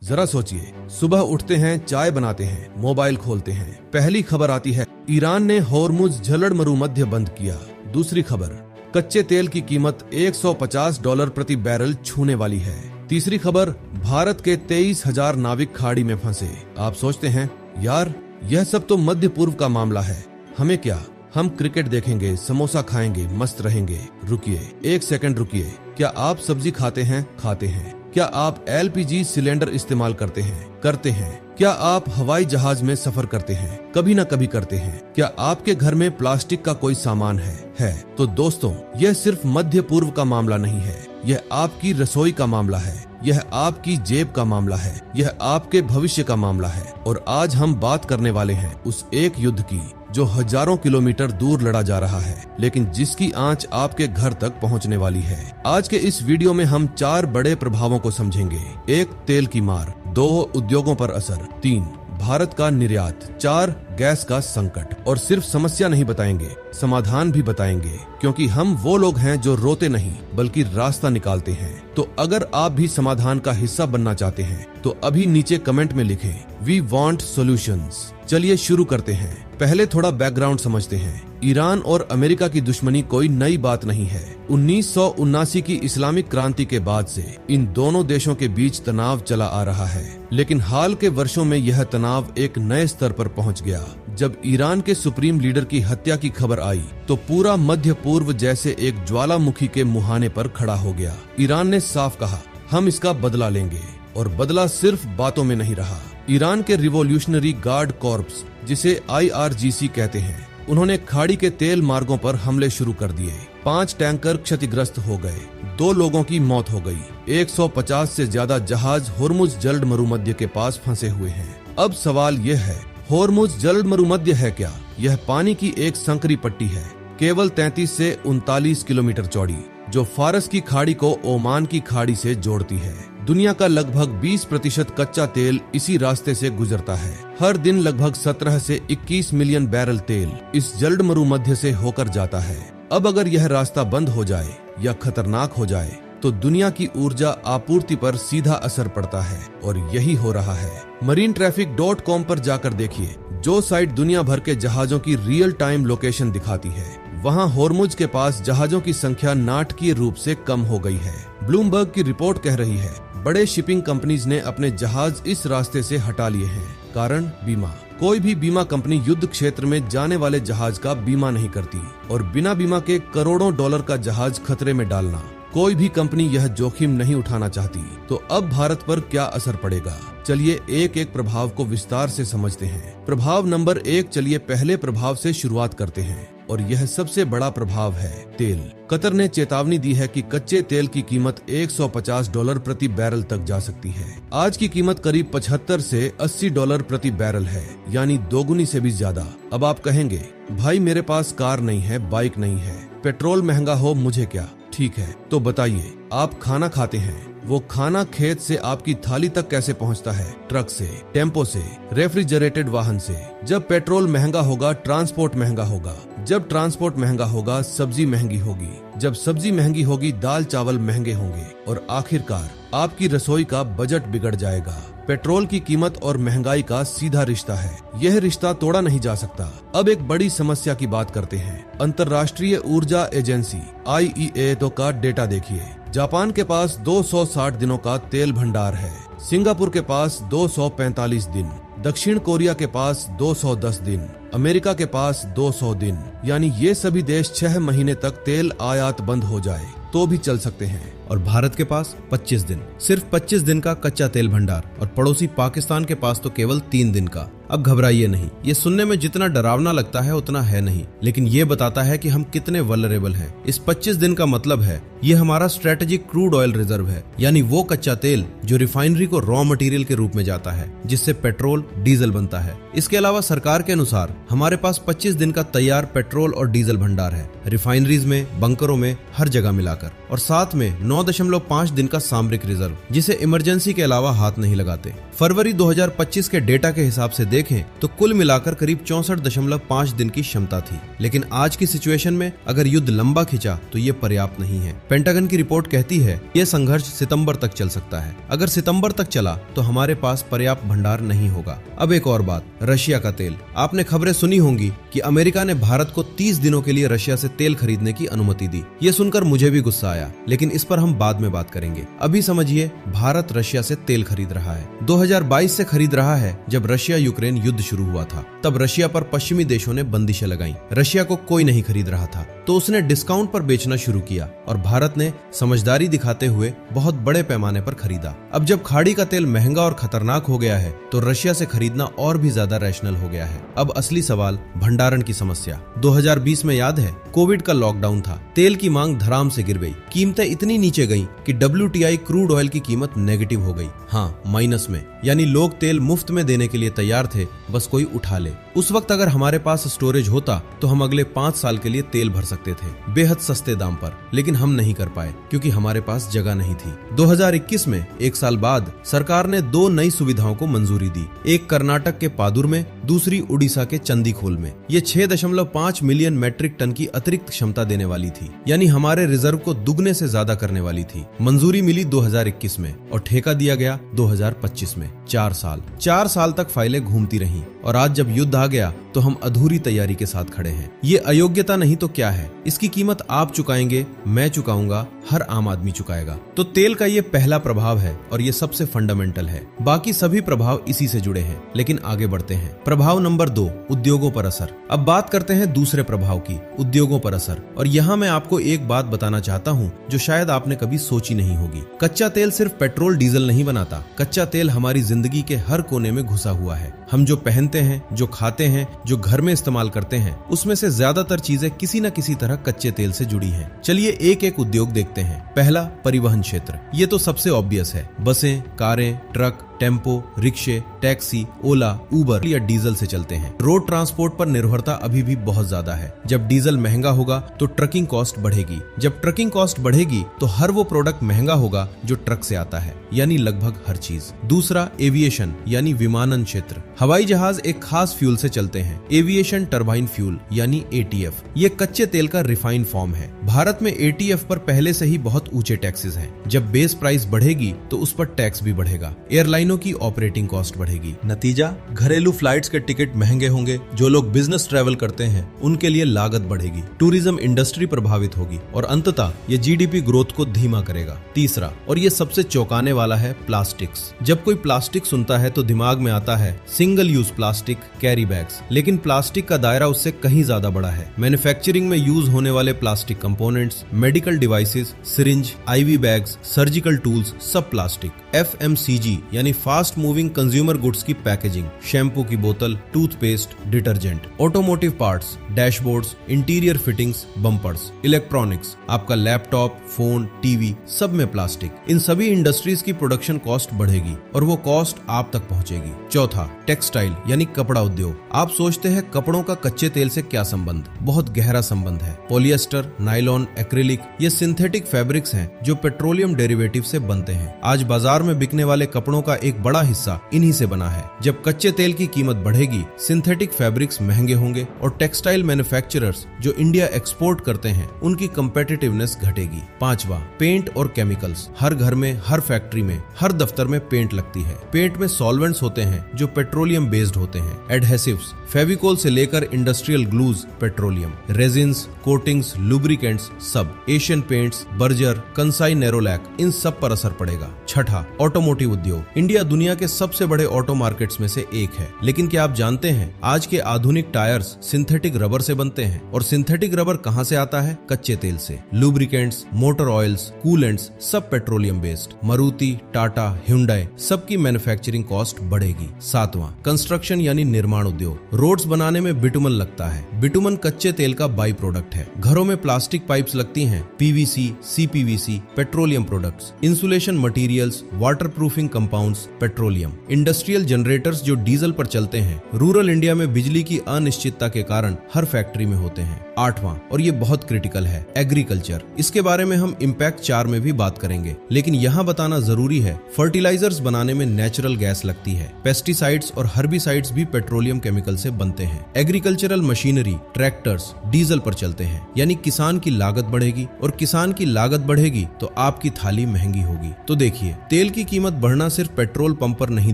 जरा सोचिए, सुबह उठते हैं, चाय बनाते हैं, मोबाइल खोलते हैं, पहली खबर आती है ईरान ने होर्मुज जलड़ मरुमध्य बंद किया। दूसरी खबर, कच्चे तेल की कीमत $150 प्रति बैरल छूने वाली है। तीसरी खबर, भारत के 23,000 नाविक खाड़ी में फंसे। आप सोचते हैं, यार यह सब तो मध्य पूर्व का मामला है, हमें क्या, हम क्रिकेट देखेंगे, समोसा खाएंगे, मस्त रहेंगे। रुकिए, एक सेकंड रुकिए। क्या आप सब्जी खाते हैं? खाते हैं। क्या आप LPG सिलेंडर इस्तेमाल करते हैं? करते हैं। क्या आप हवाई जहाज में सफर करते हैं? कभी न कभी करते हैं। क्या आपके घर में प्लास्टिक का कोई सामान है? तो दोस्तों, यह सिर्फ मध्य पूर्व का मामला नहीं है, यह आपकी रसोई का मामला है, यह आपकी जेब का मामला है, यह आपके भविष्य का मामला है। और आज हम बात करने वाले हैं उस एक युद्ध की जो हजारों किलोमीटर दूर लड़ा जा रहा है, लेकिन जिसकी आंच आपके घर तक पहुंचने वाली है। आज के इस वीडियो में हम 4 बड़े प्रभावों को समझेंगे। 1, तेल की मार। 2, उद्योगों पर असर। 3, भारत का निर्यात। 4, गैस का संकट। और सिर्फ समस्या नहीं बताएंगे, समाधान भी बताएंगे, क्योंकि हम वो लोग हैं जो रोते नहीं बल्कि रास्ता निकालते हैं। तो अगर आप भी समाधान का हिस्सा बनना चाहते हैं तो अभी नीचे कमेंट में लिखें, वी वांट सॉल्यूशंस। चलिए शुरू करते हैं। पहले थोड़ा बैकग्राउंड समझते हैं। ईरान और अमेरिका की दुश्मनी कोई नई बात नहीं है। 1979 की इस्लामिक क्रांति के बाद से इन दोनों देशों के बीच तनाव चला आ रहा है, लेकिन हाल के वर्षों में यह तनाव एक नए स्तर पर पहुंच गया। जब ईरान के सुप्रीम लीडर की हत्या की खबर आई तो पूरा मध्य पूर्व जैसे एक ज्वालामुखी के मुहाने पर खड़ा हो गया। ईरान ने साफ कहा, हम इसका बदला लेंगे। और बदला सिर्फ बातों में नहीं रहा। ईरान के रिवॉल्यूशनरी गार्ड कॉर्प्स, जिसे IRGC कहते हैं, उन्होंने खाड़ी के तेल मार्गों पर हमले शुरू कर दिए। 5 टैंकर क्षतिग्रस्त हो गए, 2 लोगों की मौत हो गई। 150 से ज्यादा जहाज होर्मुज जलड़ मरुमध्य के पास फंसे हुए हैं। अब सवाल यह है, होर्मुज जलड़ मरुमध्य है क्या? यह पानी की एक संकरी पट्टी है, केवल 33 से 39 किलोमीटर चौड़ी, जो फारस की खाड़ी को ओमान की खाड़ी से जोड़ती है। दुनिया का लगभग 20% कच्चा तेल इसी रास्ते से गुजरता है। हर दिन लगभग 17 से 21 मिलियन बैरल तेल इस जलड़ मरुमध्य से होकर जाता है। अब अगर यह रास्ता बंद हो जाए या खतरनाक हो जाए तो दुनिया की ऊर्जा आपूर्ति पर सीधा असर पड़ता है, और यही हो रहा है। marinetraffic.com पर जाकर देखिए, जो साइट दुनिया भर के जहाजों की रियल टाइम लोकेशन दिखाती है, वहां होर्मुज के पास जहाजों की संख्या नाटकीय रूप से कम हो गई है। ब्लूमबर्ग की रिपोर्ट कह रही है, बड़े शिपिंग कंपनीज ने अपने जहाज इस रास्ते से हटा लिए हैं। कारण, बीमा। कोई भी बीमा कंपनी युद्ध क्षेत्र में जाने वाले जहाज का बीमा नहीं करती, और बिना बीमा के करोड़ों डॉलर का जहाज खतरे में डालना, कोई भी कंपनी यह जोखिम नहीं उठाना चाहती। तो अब भारत पर क्या असर पड़ेगा? चलिए एक एक प्रभाव को विस्तार से समझते हैं। प्रभाव नंबर 1, चलिए पहले प्रभाव से शुरुआत करते हैं, और यह सबसे बड़ा प्रभाव है तेल। कतर ने चेतावनी दी है कि कच्चे तेल की कीमत $150 प्रति बैरल तक जा सकती है। आज की कीमत करीब 75 से $80 प्रति बैरल है, यानी दोगुनी से भी ज्यादा। अब आप कहेंगे, भाई मेरे पास कार नहीं है, बाइक नहीं है, पेट्रोल महंगा हो, मुझे क्या? ठीक है, तो बताइए, आप खाना खाते हैं, वो खाना खेत से आपकी थाली तक कैसे पहुंचता है? ट्रक से, टेम्पो से, रेफ्रिजरेटेड वाहन से। जब पेट्रोल महंगा होगा, ट्रांसपोर्ट महंगा होगा। जब ट्रांसपोर्ट महंगा होगा, सब्जी महंगी होगी। जब सब्जी महंगी होगी, दाल चावल महंगे होंगे, और आखिरकार आपकी रसोई का बजट बिगड़ जाएगा। पेट्रोल की कीमत और महंगाई का सीधा रिश्ता है, यह रिश्ता तोड़ा नहीं जा सकता। अब एक बड़ी समस्या की बात करते हैं। अंतर्राष्ट्रीय ऊर्जा एजेंसी IEA का डेटा देखिए। जापान के पास 260 दिनों का तेल भंडार है, सिंगापुर के पास 245 दिन, दक्षिण कोरिया के पास 210 दिन, अमेरिका के पास 200 दिन। यानी ये सभी देश 6 महीने तक तेल आयात बंद हो जाए तो भी चल सकते हैं। और भारत के पास 25 दिन, सिर्फ 25 दिन का कच्चा तेल भंडार, और पड़ोसी पाकिस्तान के पास तो केवल 3 दिन का। अब घबराइए नहीं, ये सुनने में जितना डरावना लगता है उतना है नहीं, लेकिन ये बताता है कि हम कितने वल्नरेबल हैं। इस 25 दिन का मतलब है ये हमारा स्ट्रेटेजिक क्रूड ऑयल रिजर्व है, यानी वो कच्चा तेल जो रिफाइनरी को रॉ मटेरियल के रूप में जाता है, जिससे पेट्रोल डीजल बनता है। इसके अलावा सरकार के अनुसार हमारे पास 25 दिन का तैयार पेट्रोल और डीजल भंडार है, रिफाइनरीज में, बंकरों में, हर जगह मिलाकर। और साथ में 9.5 दिन का सामरिक रिजर्व, जिसे इमरजेंसी के अलावा हाथ नहीं लगाते। फरवरी 2025 के डेटा के हिसाब से देखें तो कुल मिलाकर करीब 64.5 दिन की क्षमता थी। लेकिन आज की सिचुएशन में अगर युद्ध लंबा खिंचा तो ये पर्याप्त नहीं है। पेंटागन की रिपोर्ट कहती है ये संघर्ष सितंबर तक चल सकता है। अगर सितंबर तक चला तो हमारे पास पर्याप्त भंडार नहीं होगा। अब एक और बात, रशिया का तेल। आपने खबरें सुनी होंगी कि अमेरिका ने भारत को 30 दिनों के लिए रशिया से तेल खरीदने की अनुमति दी। ये सुनकर मुझे भी गुस्सा आया, लेकिन इस पर हम बाद में बात करेंगे। अभी समझिए, भारत रशिया से तेल खरीद रहा है। 2022 से खरीद रहा है, जब रशिया यूक्रेन युद्ध शुरू हुआ था। तब रशिया पर पश्चिमी देशों ने बंदिशें लगाई। रशिया को कोई नहीं खरीद रहा था, तो उसने डिस्काउंट पर बेचना शुरू किया और भारत ने समझदारी दिखाते हुए बहुत बड़े पैमाने पर खरीदा। अब जब खाड़ी का तेल महंगा और खतरनाक हो गया है तो रशिया से खरीदना और भी ज्यादा रैशनल हो गया है। अब असली सवाल, भंडारण की समस्या। 2020 में याद है, कोविड का लॉकडाउन था। तेल की मांग धड़ाम से गिर गई। कीमतें इतनी नीचे गई कि WTI क्रूड ऑयल की कीमत नेगेटिव हो गई। हाँ, माइनस में, यानी लोग तेल मुफ्त में देने के लिए तैयार थे, बस कोई उठा ले। उस वक्त अगर हमारे पास स्टोरेज होता तो हम अगले 5 साल के लिए तेल भर सकते थे, बेहद सस्ते दाम पर। लेकिन हम नहीं कर पाए क्योंकि हमारे पास जगह नहीं थी। 2021 में, एक साल बाद, सरकार ने 2 नई सुविधाओं को मंजूरी दी। एक कर्नाटक के पादुर में, दूसरी उड़ीसा के चंदीखोल में। ये 6.5 मिलियन मैट्रिक टन की अतिरिक्त क्षमता देने वाली थी, यानी हमारे रिजर्व को दुगने से ज्यादा करने वाली थी। मंजूरी मिली 2021 में और ठेका दिया गया 2025 में। 4 साल तक फाइलें घूमती रहीं और आज जब युद्ध आ गया तो हम अधूरी तैयारी के साथ खड़े हैं। ये अयोग्यता नहीं तो क्या है? इसकी कीमत आप चुकाएंगे, मैं चुकाऊंगा, हर आम आदमी चुकाएगा। तो तेल का ये पहला प्रभाव है और ये सबसे फंडामेंटल है। बाकी सभी प्रभाव इसी से जुड़े हैं। लेकिन आगे बढ़ते हैं। प्रभाव नंबर 2, उद्योगों पर असर। अब बात करते हैं दूसरे प्रभाव की, उद्योगों पर असर। और यहाँ मैं आपको एक बात बताना चाहता हूँ जो शायद आपने कभी सोची नहीं होगी। कच्चा तेल सिर्फ पेट्रोल डीजल नहीं बनाता। कच्चा तेल हमारी जिंदगी के हर कोने में घुसा हुआ है। हम जो पहनते हैं, जो खाते हैं, जो घर में इस्तेमाल करते हैं, उसमें से ज्यादातर चीजें किसी न किसी तरह कच्चे तेल से जुड़ी हैं। चलिए एक एक उद्योग देखते हैं। पहला, परिवहन क्षेत्र। ये तो सबसे ऑब्वियस है। बसें, कारें, ट्रक, टेम्पो, रिक्शे, टैक्सी, ओला, उबर या डीजल से चलते हैं। रोड ट्रांसपोर्ट पर निर्भरता अभी भी बहुत ज्यादा है। जब डीजल महंगा होगा तो ट्रकिंग कॉस्ट बढ़ेगी। जब ट्रकिंग कॉस्ट बढ़ेगी तो हर वो प्रोडक्ट महंगा होगा जो ट्रक से आता है, यानी लगभग हर चीज। दूसरा, एविएशन यानी विमानन क्षेत्र। हवाई जहाज एक खास फ्यूल से चलते हैं, एविएशन टरबाइन फ्यूल यानी ATF। ये कच्चे तेल का रिफाइंड फॉर्म है। भारत में ATF पर पहले से ही बहुत ऊंचे टैक्सेस हैं। जब बेस प्राइस बढ़ेगी तो उस पर टैक्स भी बढ़ेगा। एयरलाइनों की ऑपरेटिंग कॉस्ट बढ़ेगी। नतीजा, घरेलू फ्लाइट्स के टिकट महंगे होंगे। जो लोग बिजनेस ट्रैवल करते हैं उनके लिए लागत बढ़ेगी। टूरिज्म इंडस्ट्री प्रभावित होगी और अंततः ये GDP ग्रोथ को धीमा करेगा। तीसरा, और ये सबसे चौंकाने वाला है, प्लास्टिक्स। जब कोई प्लास्टिक सुनता है तो दिमाग में आता है single use plastic, carry bags. लेकिन प्लास्टिक का दायरा उससे कहीं ज्यादा बड़ा है। मैन्युफैक्चरिंग में यूज होने वाले plastic components, medical devices, syringe, IV bags, surgical tools, सब प्लास्टिक। FMCG यानी फास्ट मूविंग कंज्यूमर गुड्स की पैकेजिंग, शैम्पू की बोतल, toothpaste, detergent. Automotive parts, dashboards, interior fittings, bumpers, electronics, आपका लैपटॉप, फोन, टीवी, सब में प्लास्टिक। इन सभी इंडस्ट्रीज की प्रोडक्शन कॉस्ट बढ़ेगी और वो कॉस्ट आप तक पहुंचेगी। चौथा, टेक्सटाइल यानी कपड़ा उद्योग। आप सोचते हैं कपड़ों का कच्चे तेल से क्या संबंध? बहुत गहरा संबंध है। पॉलिएस्टर, नायलॉन, एक्रिलिक, ये सिंथेटिक फैब्रिक्स हैं जो पेट्रोलियम डेरिवेटिव से बनते हैं। आज बाजार में बिकने वाले कपड़ों का एक बड़ा हिस्सा इन्हीं से बना है। जब कच्चे तेल की कीमत बढ़ेगी, सिंथेटिक फैब्रिक्स महंगे होंगे और टेक्सटाइल मैन्युफैक्चरर्स जो इंडिया एक्सपोर्ट करते हैं उनकी कंपेटिटिवनेस घटेगी। पांचवा, पेंट और केमिकल्स। हर घर में, हर फैक्ट्री में, हर दफ्तर में पेंट लगती है। पेंट में सॉल्वेंट्स होते हैं जो पेट्रोलियम बेस्ड होते हैं। एडहेसिव्स, फेविकोल से लेकर industrial glues, petroleum. Resins, coatings, lubricants, सब। Asian Paints, Berger, Kansai Nerolac, इन सब पर असर पड़ेगा। छठा, ऑटोमोटिव उद्योग। इंडिया दुनिया के सबसे बड़े ऑटो मार्केट्स में से एक है। लेकिन क्या आप जानते हैं आज के आधुनिक टायर्स सिंथेटिक रबर से बनते हैं? और सिंथेटिक रबर कहां से आता है? कच्चे तेल से। लुब्रिकेंट्स, मोटर ऑयल्स, कूलेंट्स, सब petroleum based. Maruti, Tata, Hyundai, सबकी मैन्युफैक्चरिंग कॉस्ट बढ़ेगी। सातवां, कंस्ट्रक्शन यानी निर्माण उद्योग। रोड्स बनाने में बिटुमन लगता है। बिटुमन कच्चे तेल का बाई प्रोडक्ट है। घरों में प्लास्टिक पाइप्स लगती हैं, PVC, CPVC, petroleum products. Insulation materials, waterproofing compounds, petroleum. Industrial generators जो डीजल पर चलते हैं। रूरल इंडिया में बिजली की अनिश्चितता के कारण हर फैक्ट्री में होते हैं। 8वां, और ये बहुत क्रिटिकल है, एग्रीकल्चर। इसके बारे में हम इम्पैक्ट 4 में भी बात करेंगे, लेकिन यहाँ बताना जरूरी है, फर्टिलाइजर्स बनाने में नेचुरल गैस लगती है। पेस्टिसाइड्स और हर्बिसाइड्स भी पेट्रोलियम केमिकल से बनते हैं। एग्रीकल्चरल मशीनरी, ट्रैक्टर्स डीजल पर चलते हैं, यानी किसान की लागत बढ़ेगी, और किसान की लागत बढ़ेगी तो आपकी थाली महंगी होगी। तो देखिए, तेल की कीमत बढ़ना सिर्फ पेट्रोल पंप पर नहीं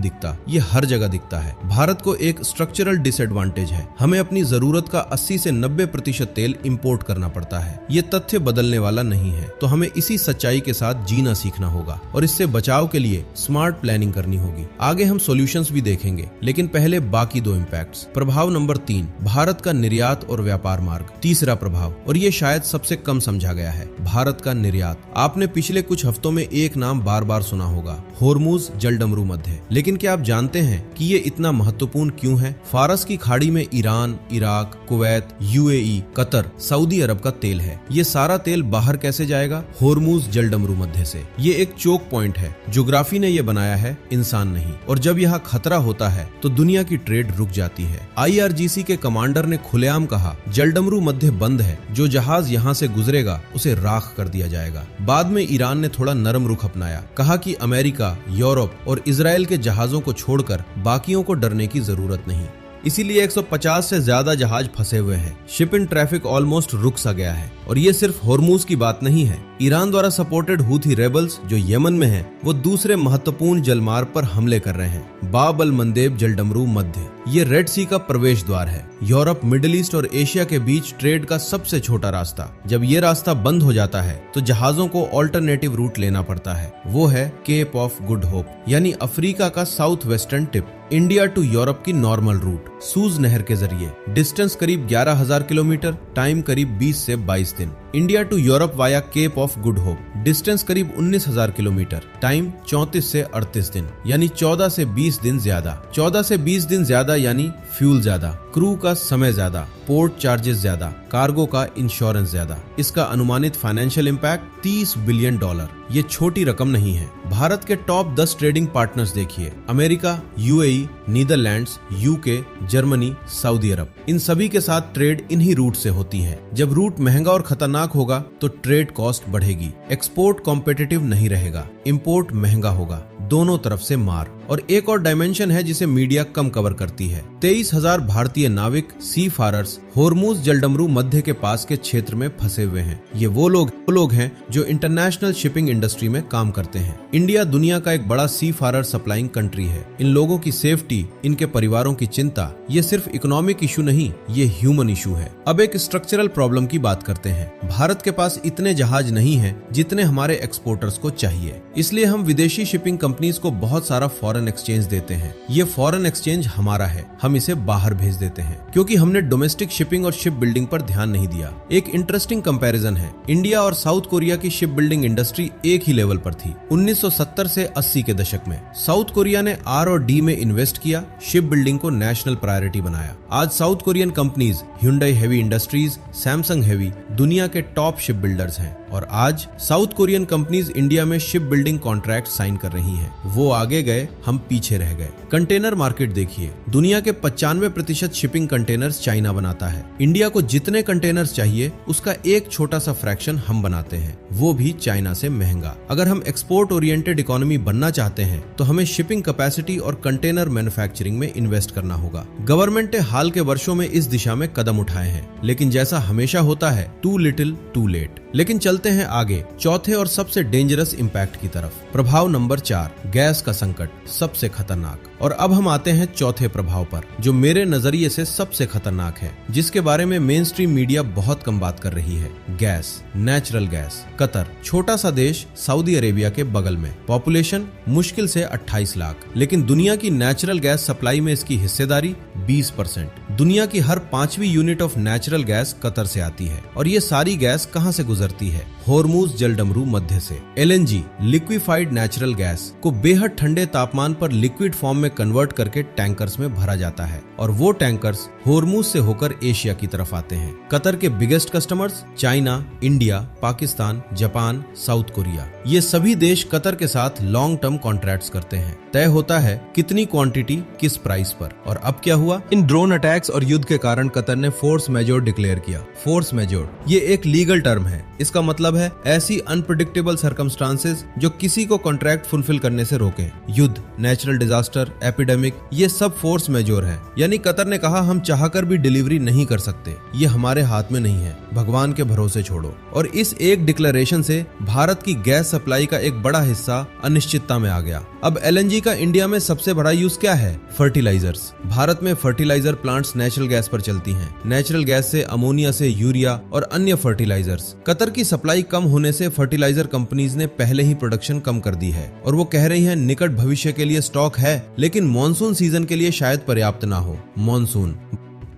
दिखता, ये हर जगह दिखता है। भारत को एक स्ट्रक्चरल डिसएडवांटेज है, हमें अपनी जरूरत का 80 से 90% तेल इंपोर्ट करना पड़ता है। ये तथ्य बदलने वाला नहीं है, तो हमें इसी सच्चाई के साथ जीना सीखना होगा और इससे बचाव के लिए स्मार्ट प्लानिंग करनी होगी। आगे हम सॉल्यूशंस भी देखेंगे, लेकिन पहले बाकी 2 इम्पैक्ट्स। प्रभाव नंबर 3, भारत का निर्यात और व्यापार मार्ग। तीसरा प्रभाव, और ये शायद सबसे कम समझा गया है, भारत का निर्यात। आपने पिछले कुछ हफ्तों में एक नाम बार बार सुना होगा, होर्मुज जलडमरू मध्य। लेकिन क्या आप जानते हैं कि ये इतना महत्वपूर्ण क्यों है? फारस की खाड़ी में Iran, Iraq, Kuwait, UAE, Qatar, Saudi Arab का तेल है। ये सारा तेल बाहर कैसे जाएगा? होर्मुज जलडमरू मध्य से। ये एक चोक पॉइंट है, ज्योग्राफी ने ये बनाया है, इंसान नहीं। और जब यहाँ खतरा होता है तो दुनिया की ट्रेड रुक जाती है। IRGC के कमांडर ने खुलेआम कहा, जलडमरू मध्य बंद है, जो जहाज यहाँ से गुजरेगा उसे राख कर दिया जाएगा। बाद में ईरान ने थोड़ा नरम रुख अपनाया, कहा कि अमेरिका, यूरोप और इजराइल के जहाजों को छोड़कर बाकियों को डरने की जरूरत नहीं। इसीलिए 150 से ज्यादा जहाज फंसे हुए हैं। शिपिंग ट्रैफिक ऑलमोस्ट रुक सा गया है। और ये सिर्फ होर्मुज की बात नहीं है, ईरान द्वारा सपोर्टेड हूथी रेबल्स जो यमन में हैं, वो दूसरे महत्वपूर्ण जलमार्ग पर हमले कर रहे हैं। बाब अल मंदेब जलडमरू मध्य, ये रेड सी का प्रवेश द्वार है, यूरोप, मिडिल ईस्ट और एशिया के बीच ट्रेड का सबसे छोटा रास्ता। जब ये रास्ता बंद हो जाता है तो जहाजों को ऑल्टरनेटिव रूट लेना पड़ता है, वो है केप ऑफ गुड होप, यानी अफ्रीका का south western tip. India to Europe की नॉर्मल रूट सूज नहर के जरिए, डिस्टेंस करीब 11,000 किलोमीटर, टाइम करीब 20 से 22 दिन। India to Europe via cape of good hope, distance करीब 19,000 किलोमीटर, टाइम 34 से 38 दिन, यानी 14 से 20 दिन ज्यादा। 14 से 20 दिन ज्यादा यानी फ्यूल ज्यादा, क्रू का समय ज्यादा, पोर्ट चार्जेस ज्यादा, कार्गो का इंश्योरेंस ज्यादा। इसका अनुमानित फाइनेंशियल इम्पैक्ट $30 बिलियन। ये छोटी रकम नहीं है। भारत के टॉप 10 ट्रेडिंग पार्टनर्स देखिए, America, UAE, Netherlands, UK, Germany, Saudi Arab. इन सभी के साथ ट्रेड इन्हीं रूट से होती है। जब रूट महंगा और खतरनाक होगा तो ट्रेड कॉस्ट बढ़ेगी, एक्सपोर्ट कॉम्पिटिटिव नहीं रहेगा, इंपोर्ट महंगा होगा, दोनों तरफ से मार। और एक और डायमेंशन है जिसे मीडिया कम कवर करती है। 23,000 भारतीय नाविक, सी फारर्स होर्मुज जलडमरू मध्य के पास के क्षेत्र में फंसे हुए हैं। ये वो लोग हैं जो इंटरनेशनल शिपिंग इंडस्ट्री में काम करते हैं। इंडिया दुनिया का एक बड़ा सी फारर सप्लाइंग कंट्री है। इन लोगों की सेफ्टी, इनके परिवारों की चिंता, ये सिर्फ इकोनॉमिक इशू नहीं, ये ह्यूमन इशू है। अब एक स्ट्रक्चरल प्रॉब्लम की बात करते हैं। भारत के पास इतने जहाज नहीं है जितने हमारे एक्सपोर्टर्स को चाहिए, इसलिए हम विदेशी शिपिंग कंपनीज को बहुत सारा फॉरेन एक्सचेंज देते हैं। ये फॉरेन एक्सचेंज हमारा है, हम इसे बाहर भेज देते हैं क्योंकि हमने डोमेस्टिक शिपिंग और शिप बिल्डिंग पर ध्यान नहीं दिया। एक इंटरेस्टिंग कंपैरिजन है, इंडिया और साउथ कोरिया की शिप बिल्डिंग इंडस्ट्री एक ही लेवल पर थी 1970 से 80 के दशक में। साउथ कोरिया ने R&D में इन्वेस्ट किया, शिप बिल्डिंग को नेशनल प्रायोरिटी बनाया। आज south Korean companies Hyundai heavy industries, Samsung heavy दुनिया के टॉप शिप बिल्डर्स हैं। और आज साउथ कोरियन कंपनीज इंडिया में शिप बिल्डिंग कॉन्ट्रैक्ट साइन कर रही हैं। वो आगे गए, हम पीछे रह गए। कंटेनर मार्केट देखिए, दुनिया के 95% शिपिंग कंटेनर्स चाइना बनाता है। इंडिया को जितने कंटेनर्स चाहिए उसका एक छोटा सा फ्रैक्शन हम बनाते हैं, वो भी चाइना से महंगा। अगर हम एक्सपोर्ट ओरिएंटेड इकोनॉमी बनना चाहते हैं तो हमें शिपिंग कैपेसिटी और कंटेनर मैन्युफैक्चरिंग में इन्वेस्ट करना होगा। गवर्नमेंट ने हाल के वर्षों में इस दिशा में कदम उठाए हैं, लेकिन जैसा हमेशा होता है, टू लिटिल टू लेट। लेकिन चलते हैं आगे, चौथे और सबसे डेंजरस इंपैक्ट की तरफ। प्रभाव नंबर 4, गैस का संकट, सबसे खतरनाक। और अब हम आते हैं चौथे प्रभाव पर, जो मेरे नजरिए से सबसे खतरनाक है, जिसके बारे में मेन स्ट्रीम मीडिया बहुत कम बात कर रही है। Gas, natural gas. कतर, छोटा सा देश सऊदी अरेबिया के बगल में, पॉपुलेशन मुश्किल से 28 लाख, लेकिन दुनिया की नेचुरल गैस सप्लाई में इसकी हिस्सेदारी 20%। दुनिया की हर 5वीं unit of natural gas Qatar से आती है। और ये सारी गैस कहां से गुजरती है? होर्मुज जलडमरू मध्य से। LNG, liquefied liquefied natural gas को बेहद ठंडे तापमान पर लिक्विड फॉर्म में कन्वर्ट करके टैंकर्स में भरा जाता है और वो टैंकर्स होर्मुज से होकर एशिया की तरफ आते हैं। कतर के biggest customers China, India, Pakistan, Japan, south Korea, ये सभी देश कतर के साथ लॉन्ग टर्म कॉन्ट्रैक्ट्स करते हैं। तय होता है कितनी क्वांटिटी किस प्राइस पर। और अब क्या हुआ, इन ड्रोन अटैक्स और युद्ध के कारण कतर ने फोर्स मेजोर डिक्लेयर किया। फोर्स मेजोर ये एक लीगल टर्म है। इसका मतलब है ऐसी अनप्रेडिक्टेबल सर्कमस्टांसेस जो किसी को कॉन्ट्रैक्ट फुलफिल करने से रोके। युद्ध, नेचुरल डिजास्टर, एपिडेमिक, ये सब फोर्स मेजोर है। यानी कतर ने कहा हम चाहकर भी डिलीवरी नहीं कर सकते, ये हमारे हाथ में नहीं है, भगवान के भरोसे छोड़ो। और इस एक डिक्लेरेशन से भारत की गैस सप्लाई का एक बड़ा हिस्सा अनिश्चितता में आ गया। अब एलएनजी का इंडिया में सबसे बड़ा यूज क्या है? फर्टिलाइजर्स। भारत में फर्टिलाइजर प्लांट्स नेचुरल गैस पर चलती हैं। नेचुरल गैस से अमोनिया से यूरिया और अन्य फर्टिलाइजर्स। कतर की सप्लाई कम होने से फर्टिलाइजर कंपनीज ने पहले ही प्रोडक्शन कम कर दी है और वो कह रही हैं निकट भविष्य के लिए स्टॉक है, लेकिन मॉनसून सीजन के लिए शायद पर्याप्त ना हो। मॉनसून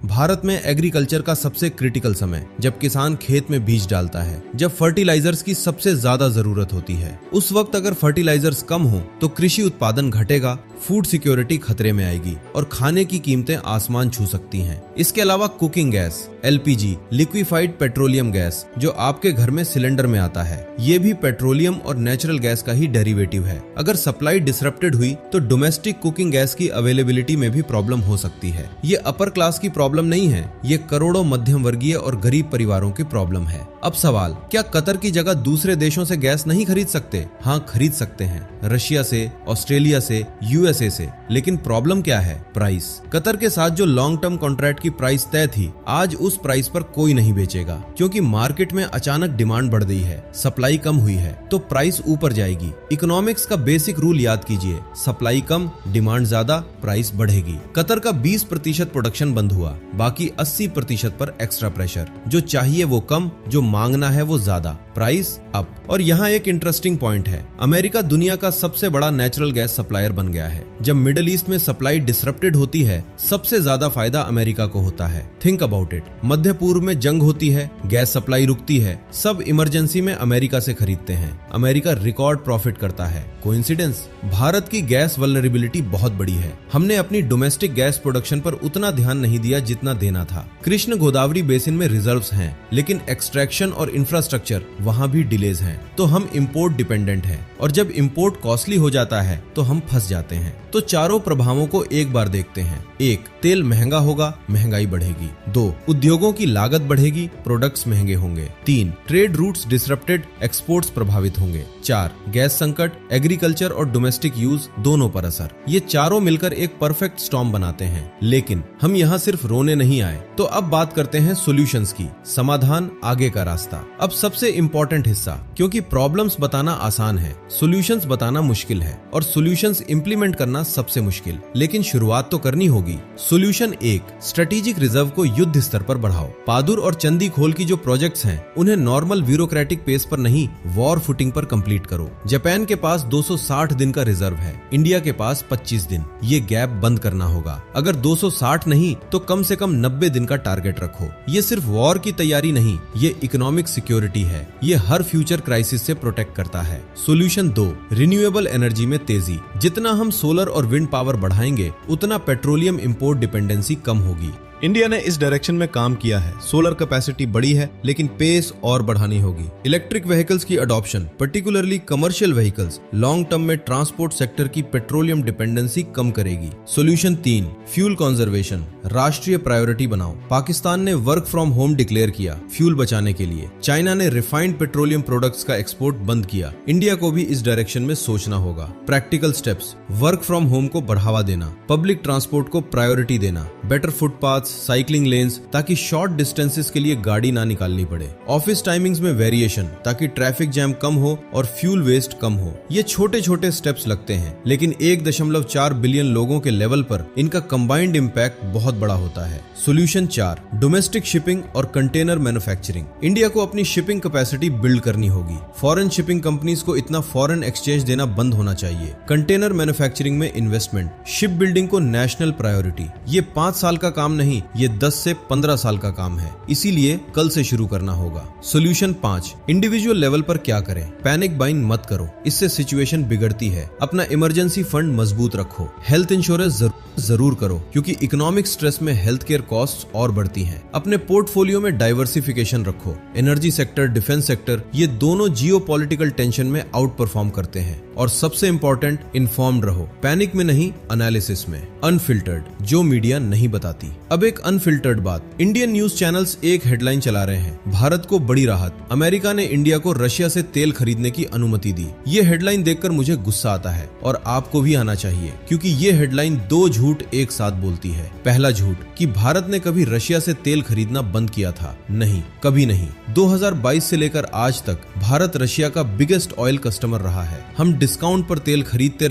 भारत में एग्रीकल्चर का सबसे क्रिटिकल समय, जब किसान खेत में बीज डालता है, जब फर्टिलाइजर्स की सबसे ज्यादा जरूरत होती है। उस वक्त अगर फर्टिलाइजर्स कम हो तो कृषि उत्पादन घटेगा, फूड सिक्योरिटी खतरे में आएगी और खाने की कीमतें आसमान छू सकती हैं। इसके अलावा cooking gas, LPG, liquefied petroleum gas, जो आपके घर में सिलेंडर में आता है, ये भी पेट्रोलियम और नेचुरल गैस का ही डेरिवेटिव है। अगर सप्लाई डिसरप्टेड हुई तो डोमेस्टिक कुकिंग गैस की अवेलेबिलिटी में भी प्रॉब्लम हो सकती है। ये अपर क्लास की प्रॉब्लम नहीं है, ये करोड़ों मध्यम वर्गीय और गरीब परिवारों की प्रॉब्लम है। अब सवाल, क्या कतर की जगह दूसरे देशों से गैस नहीं खरीद सकते? हाँ, खरीद सकते हैं, रशिया से, ऑस्ट्रेलिया से, यूएसए से। लेकिन प्रॉब्लम क्या है? प्राइस। कतर के साथ जो लॉन्ग टर्म कॉन्ट्रैक्ट की प्राइस तय थी, आज उस प्राइस पर कोई नहीं बेचेगा, क्योंकि मार्केट में अचानक डिमांड बढ़ गई है, सप्लाई कम हुई है, तो प्राइस ऊपर जाएगी। इकोनॉमिक्स का बेसिक रूल याद कीजिए, सप्लाई कम, डिमांड ज्यादा, प्राइस बढ़ेगी। कतर का 20% प्रोडक्शन बंद हुआ, बाकी 80% पर एक्स्ट्रा प्रेशर। जो चाहिए वो कम, जो मांगना है वो ज्यादा, प्राइस अप। और यहाँ एक इंटरेस्टिंग पॉइंट है, अमेरिका दुनिया का सबसे बड़ा नेचुरल गैस सप्लायर बन गया है। जब मिडिल ईस्ट में सप्लाई डिसरप्टेड होती है, सबसे ज्यादा फायदा अमेरिका को होता है। थिंक अबाउट इट, मध्य पूर्व में जंग होती है, गैस सप्लाई रुकती है, सब इमरजेंसी में अमेरिका से खरीदते हैं, अमेरिका रिकॉर्ड प्रॉफिट करता है। कोइंसिडेंस? भारत की गैस वल्नरेबिलिटी बहुत बड़ी है। हमने अपनी डोमेस्टिक गैस प्रोडक्शन पर उतना ध्यान नहीं दिया जितना देना था। कृष्ण गोदावरी बेसिन में रिजर्व्स हैं, लेकिन एक्सट्रैक्शन और इंफ्रास्ट्रक्चर वहाँ भी डिलेज हैं, तो हम इंपोर्ट डिपेंडेंट हैं। और जब इंपोर्ट कॉस्टली हो जाता है तो हम फंस जाते हैं। तो चारों प्रभावों को एक बार देखते हैं। 1, तेल महंगा होगा, महंगाई बढ़ेगी। 2, उद्योगों की लागत बढ़ेगी, प्रोडक्ट्स महंगे होंगे। 3, ट्रेड रूट्स डिसरप्टेड, एक्सपोर्ट्स प्रभावित होंगे। 4, गैस संकट, एग्रीकल्चर और डोमेस्टिक यूज दोनों पर असर। ये चारों मिलकर एक परफेक्ट स्टॉर्म बनाते हैं। लेकिन हम यहाँ सिर्फ रोने नहीं आए। तो अब बात करते हैं सॉल्यूशंस की, समाधान, आगे का रास्ता। अब सबसे इंपॉर्टेंट हिस्सा, क्योंकि प्रॉब्लम्स बताना आसान है, सॉल्यूशंस बताना मुश्किल है, और सॉल्यूशंस इंप्लीमेंट करना सबसे मुश्किल। लेकिन शुरुआत तो करनी होगी। सॉल्यूशन 1, स्ट्रेटेजिक रिजर्व को युद्ध स्तर पर बढ़ाओ। पादुर और चंदी खोल की जो प्रोजेक्ट्स हैं, उन्हें नॉर्मल ब्यूरोक्रेटिक पेस पर नहीं, वॉर फुटिंग पर कंप्लीट करो। जापान के पास 260 दिन का रिजर्व है, इंडिया के पास 25 दिन। ये गैप बंद करना होगा। अगर 260 नहीं तो कम से कम 90 दिन का टारगेट रखो। ये सिर्फ वॉर की तैयारी नहीं, ये इकोनॉमिक सिक्योरिटी है। ये हर फ्यूचर क्राइसिस से प्रोटेक्ट करता है। सॉल्यूशन 2, रिन्यूएबल एनर्जी में तेजी। जितना हम सोलर और विंड पावर बढ़ाएंगे, उतना पेट्रोलियम इंपोर्ट डिपेंडेंसी कम होगी। इंडिया ने इस डायरेक्शन में काम किया है। सोलर कैपेसिटी बड़ी है, लेकिन पेस और बढ़ानी होगी। इलेक्ट्रिक व्हीकल्स की adoption, particularly commercial vehicles, long term में ट्रांसपोर्ट सेक्टर की पेट्रोलियम डिपेंडेंसी कम करेगी। सॉल्यूशन 3, फ्यूल कंजर्वेशन, राष्ट्रीय प्रायोरिटी बनाओ। पाकिस्तान ने वर्क फ्रॉम होम डिक्लेयर किया फ्यूल बचाने के लिए। चाइना ने रिफाइंड पेट्रोलियम प्रोडक्ट्स का एक्सपोर्ट बंद किया। इंडिया को भी इस डायरेक्शन में सोचना होगा। Practical steps, work from home को बढ़ावा देना, पब्लिक ट्रांसपोर्ट को प्रायोरिटी देना, बेटर फुटपाथ, साइकिलिंग लेन्स, ताकि शॉर्ट डिस्टेंसेस के लिए गाड़ी ना निकालनी पड़े। ऑफिस टाइमिंग्स में वेरिएशन, ताकि ट्रैफिक जैम कम हो और फ्यूल वेस्ट कम हो। ये छोटे छोटे स्टेप्स लगते हैं, लेकिन 1.4 बिलियन लोगों के लेवल पर इनका कंबाइंड इम्पैक्ट बहुत बड़ा होता है। सॉल्यूशन 4, डोमेस्टिक शिपिंग और कंटेनर मैन्युफैक्चरिंग। इंडिया को अपनी शिपिंग कैपेसिटी बिल्ड करनी होगी। फॉरेन शिपिंग कंपनीज को इतना फॉरेन एक्सचेंज देना बंद होना चाहिए। कंटेनर मैन्युफैक्चरिंग में इन्वेस्टमेंट, शिप बिल्डिंग को नेशनल प्रायोरिटी। ये 5 साल का काम नहीं, ये 10 से 15 साल का काम है, इसीलिए कल से शुरू करना होगा। सॉल्यूशन 5, इंडिविजुअल लेवल पर क्या करें? पैनिक बाइंग मत करो, इससे सिचुएशन बिगड़ती है। अपना इमरजेंसी फंड मजबूत रखो। हेल्थ इंश्योरेंस जरूर करो, क्योंकि इकोनॉमिक स्ट्रेस में हेल्थ केयर कॉस्ट और बढ़ती हैं। अपने पोर्टफोलियो में डाइवर्सिफिकेशन रखो। एनर्जी सेक्टर, डिफेंस सेक्टर, ये दोनों जियोपॉलिटिकल टेंशन में आउट परफॉर्म करते हैं। और सबसे इंपॉर्टेंट, इन्फॉर्म्ड रहो, पैनिक में नहीं, एनालिसिस में। अनफिल्टर्ड, जो मीडिया नहीं बताती। अब एक अनफिल्टर्ड बात, इंडियन न्यूज चैनल्स एक हेडलाइन चला रहे हैं, भारत को बड़ी राहत, अमेरिका ने इंडिया को रशिया से तेल खरीदने की अनुमति दी। ये हेडलाइन देखकर मुझे गुस्सा आता है, और आपको भी आना चाहिए, क्योंकि ये हेडलाइन 2 झूठ एक साथ बोलती है। पहला झूठ कि भारत ने कभी रशिया से तेल खरीदना बंद किया था, नहीं, कभी नहीं। 2022 से लेकर आज तक भारत रशिया का बिगेस्ट ऑयल कस्टमर रहा है। हम डिस्काउंट पर तेल खरीदते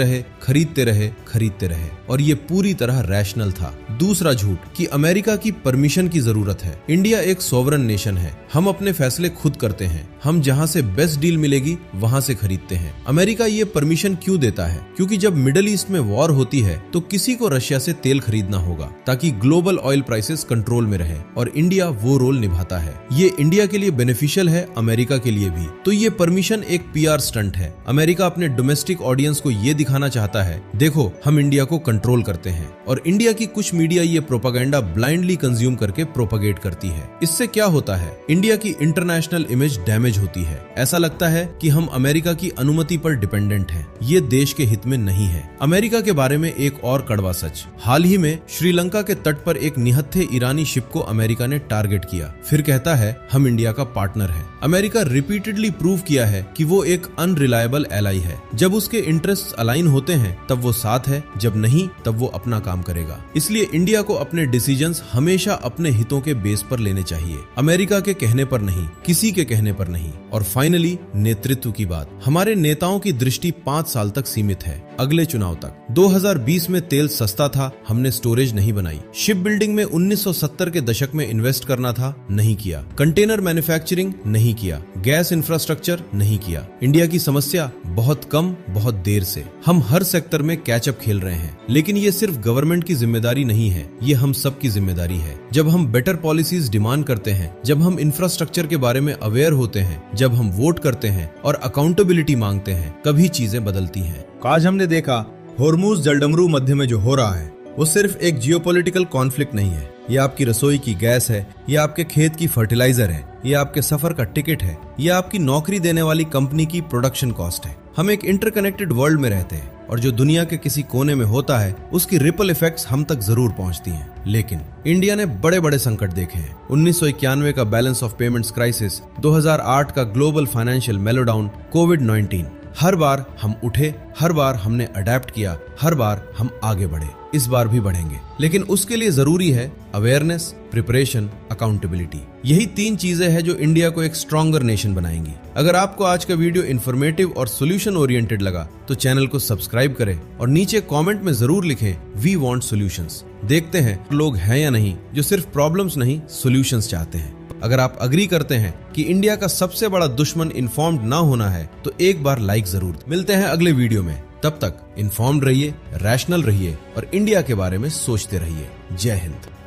रहे और ये पूरी तरह रैशनल था। दूसरा झूठ कि अमेरिका की परमिशन की जरूरत है। इंडिया एक सॉवरन नेशन है, हम अपने फैसले खुद करते हैं। हम जहां से बेस्ट डील मिलेगी वहां से खरीदते हैं। अमेरिका ये परमिशन क्यों देता है? क्योंकि जब मिडिल ईस्ट में वॉर होती है तो किसी को रशिया से तेल खरीदना होगा, ताकि ग्लोबल ऑयल प्राइसेस कंट्रोल में रहे, और इंडिया वो रोल निभाता है। ये इंडिया के लिए बेनिफिशियल है, अमेरिका के लिए भी। तो ये परमिशन एक PR स्टंट है। अमेरिका अपने डोमेस्टिक ऑडियंस को ये दिखाना चाहता है, देखो हम इंडिया को कंट्रोल करते हैं। और इंडिया की कुछ मीडिया ये प्रोपेगेंडा ब्लाइंडली कंज्यूम करके प्रोपेगेट करती है। इससे क्या होता है? इंडिया की इंटरनेशनल इमेज डैमेज होती है। ऐसा लगता है कि हम अमेरिका की अनुमति पर डिपेंडेंट हैं। ये देश के हित में नहीं है। अमेरिका के बारे में एक और कड़वा सच, हाल ही में श्रीलंका के तट पर एक निहत्थे ईरानी शिप को अमेरिका ने टारगेट किया, फिर कहता है हम इंडिया का पार्टनर है। अमेरिका रिपीटेडली प्रूव किया है कि वो एक अनरिलायबल एलाई है। जब उसके इंटरेस्ट अलाइन होते हैं तब वो साथ है, जब नहीं तब वो अपना काम करेगा। इसलिए इंडिया को अपने डिसीजंस हमेशा अपने हितों के बेस पर लेने चाहिए, अमेरिका के कहने पर नहीं, किसी के कहने पर नहीं। और फाइनली नेतृत्व की बात, हमारे नेताओं की दृष्टि 5 साल तक सीमित है, अगले चुनाव तक। 2020 में तेल सस्ता था, हमने स्टोरेज नहीं बनाई। शिप बिल्डिंग में 1970 के दशक में इन्वेस्ट करना था, नहीं किया। कंटेनर मैन्युफैक्चरिंग नहीं किया। गैस इंफ्रास्ट्रक्चर नहीं किया। इंडिया की समस्या बहुत कम, बहुत देर से। हम हर सेक्टर में कैचअप खेल रहे हैं, लेकिन ये सिर्फ गवर्नमेंट की जिम्मेदारी नहीं है, ये हम सब की जिम्मेदारी है। जब हम बेटर पॉलिसीज डिमांड करते हैं, जब हम इंफ्रास्ट्रक्चर के बारे में अवेयर होते हैं, जब हम वोट करते हैं और अकाउंटेबिलिटी मांगते हैं, कभी चीजें बदलती हैं। आज हमने देखा होर्मुज जलडमरू मध्य में जो हो रहा है वो सिर्फ एक जियोपॉलिटिकल कॉन्फ्लिक्ट नहीं है। ये आपकी रसोई की गैस है, ये आपके खेत की फर्टिलाइजर है, ये आपके सफर का टिकट है, ये आपकी नौकरी देने वाली कंपनी की प्रोडक्शन कॉस्ट है। हम एक इंटरकनेक्टेड वर्ल्ड में रहते हैं, और जो दुनिया के किसी कोने में होता है उसकी रिपल इफेक्ट्स हम तक जरूर पहुंचती हैं। लेकिन इंडिया ने बड़े बड़े संकट देखे हैं। 1991 का बैलेंस ऑफ पेमेंट्स क्राइसिस, 2008 का ग्लोबल फाइनेंशियल मेलोडाउन, कोविड-19। हर बार हम उठे, हर बार हमने अडेप्ट किया, हर बार हम आगे बढ़े। इस बार भी बढ़ेंगे, लेकिन उसके लिए जरूरी है अवेयरनेस, प्रिपरेशन, अकाउंटेबिलिटी। यही 3 चीजें हैं जो इंडिया को एक स्ट्रॉन्गर नेशन बनाएंगी। अगर आपको आज का वीडियो इन्फॉर्मेटिव और सोल्यूशन ओरिएंटेड लगा तो चैनल को सब्सक्राइब करें और नीचे कमेंट में जरूर लिखें वी वांट सॉल्यूशंस। देखते हैं लोग हैं या नहीं जो सिर्फ प्रॉब्लम्स नहीं, सॉल्यूशंस चाहते हैं। अगर आप अग्री करते हैं कि इंडिया का सबसे बड़ा दुश्मन इन्फॉर्म्ड ना होना है तो एक बार लाइक जरूर। मिलते हैं अगले वीडियो में, तब तक इन्फॉर्म्ड रहिए, रैशनल रहिए और इंडिया के बारे में सोचते रहिए। जय हिंद।